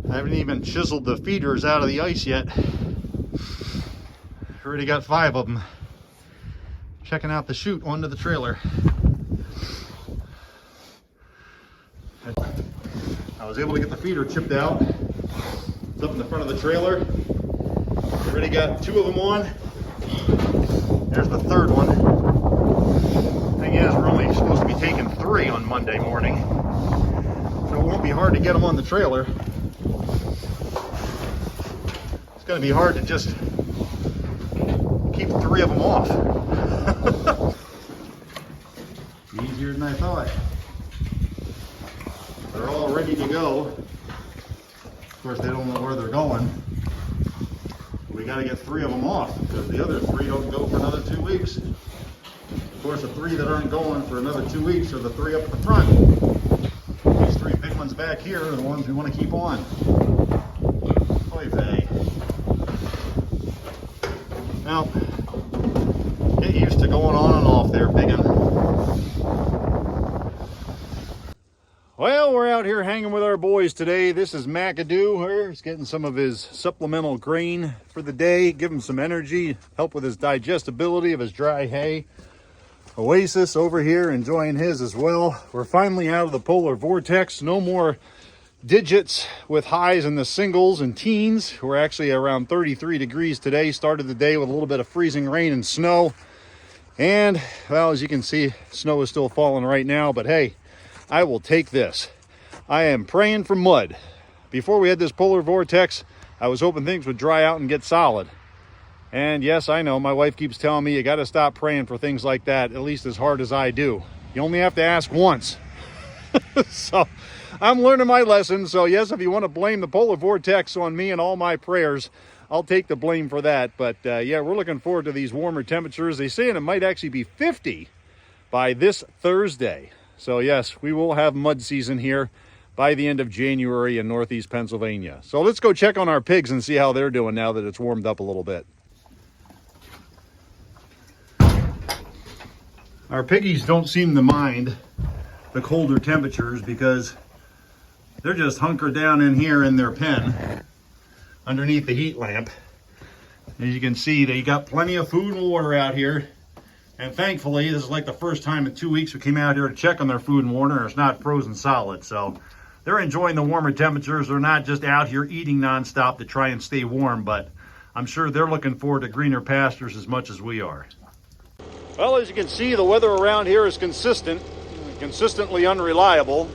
I haven't even chiseled the feeders out of the ice yet. Already got 5 of them checking out the chute onto the trailer. I was able to get the feeder chipped out. It's up in the front of the trailer. Already got 2 of them on. There's the 3rd one. Thing is, we're only supposed to be taking 3 on Monday morning, so it won't be hard to get them on the trailer. It's going to be hard to just keep 3 of them off. Easier than I thought. They're all ready to go. Of course, they don't know where they're going. We got to get 3 of them off because the other 3 don't go for another 2 weeks. Of course, the 3 that aren't going for another 2 weeks are the 3 up at the front. These 3 big ones back here are the ones we want to keep on. Oy vey. Now, get used to going on and off there, biggin. Well, we're out here hanging with our boys today. This is McAdoo here. He's getting some of his supplemental grain for the day, give him some energy, help with his digestibility of his dry hay. Oasis over here enjoying his as well. We're finally out of the polar vortex. No more digits with highs in the singles and teens. We're actually around 33 degrees today. Started the day with a little bit of freezing rain and snow. And, well, as you can see, snow is still falling right now, but hey, I will take this. I am praying for mud. Before we had this polar vortex, I was hoping things would dry out and get solid. And yes, I know, my wife keeps telling me you got to stop praying for things like that, at least as hard as I do. You only have to ask once. So I'm learning my lesson. So yes, if you want to blame the polar vortex on me and all my prayers, I'll take the blame for that. But yeah, we're looking forward to these warmer temperatures. They're saying it might actually be 50 by this Thursday. So yes, we will have mud season here by the end of January in northeast Pennsylvania. So let's go check on our pigs and see how they're doing now that it's warmed up a little bit. Our piggies don't seem to mind the colder temperatures because they're just hunkered down in here in their pen underneath the heat lamp. As you can see, they got plenty of food and water out here. And thankfully, this is like the first time in 2 weeks we came out here to check on their food and water, and it's not frozen solid. So they're enjoying the warmer temperatures. They're not just out here eating nonstop to try and stay warm, but I'm sure they're looking forward to greener pastures as much as we are. Well, as you can see, the weather around here is consistently unreliable.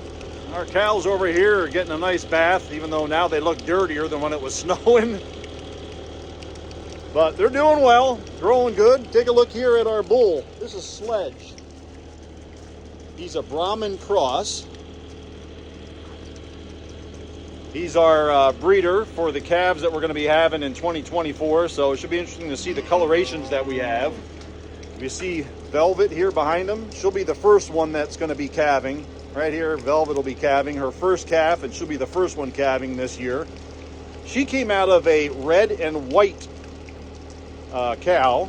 Our cows over here are getting a nice bath, even though now they look dirtier than when it was snowing. But they're doing well, growing good. Take a look here at our bull. This is Sledge. He's a Brahman cross. He's our breeder for the calves that we're going to be having in 2024. So it should be interesting to see the colorations that we have. You see Velvet here behind him. She'll be the first one that's going to be calving. Right here, Velvet will be calving her first calf, and she'll be the first one calving this year. She came out of a red and white cow,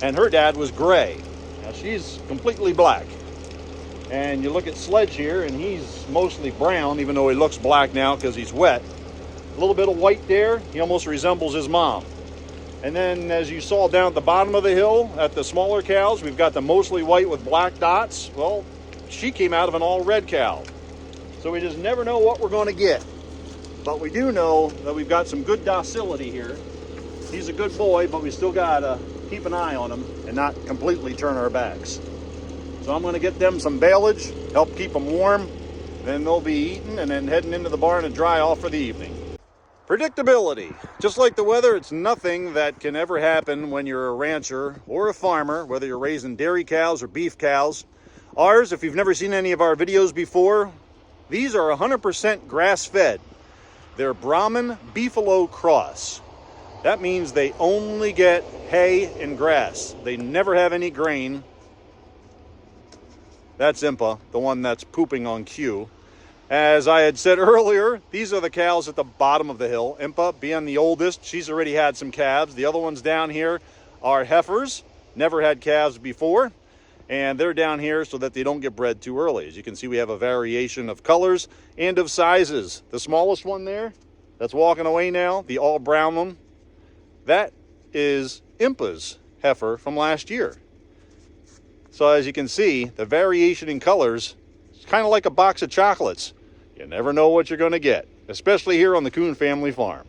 and her dad was gray. Now she's completely black. And you look at Sledge here, and he's mostly brown, even though he looks black now because he's wet. A little bit of white there. He almost resembles his mom. And then as you saw down at the bottom of the hill at the smaller cows, we've got the mostly white with black dots. Well, she came out of an all red cow. So we just never know what we're going to get. But we do know that we've got some good docility here. He's a good boy, but we still got to keep an eye on him and not completely turn our backs. So I'm going to get them some baleage, help keep them warm. Then they'll be eating and then heading into the barn to dry off for the evening. Predictability. Just like the weather, it's nothing that can ever happen when you're a rancher or a farmer, whether you're raising dairy cows or beef cows. Ours, if you've never seen any of our videos before, these are 100% grass-fed. They're Brahman Beefalo Cross. That means they only get hay and grass. They never have any grain. That's Impa, the one that's pooping on cue. As I had said earlier, these are the cows at the bottom of the hill. Impa, being the oldest, she's already had some calves. The other ones down here are heifers, never had calves before. And they're down here so that they don't get bred too early. As you can see, we have a variation of colors and of sizes. The smallest one there, that's walking away now, the all brown one, that is Impa's heifer from last year. So as you can see, the variation in colors is kind of like a box of chocolates. You never know what you're going to get, especially here on the Coon family farm.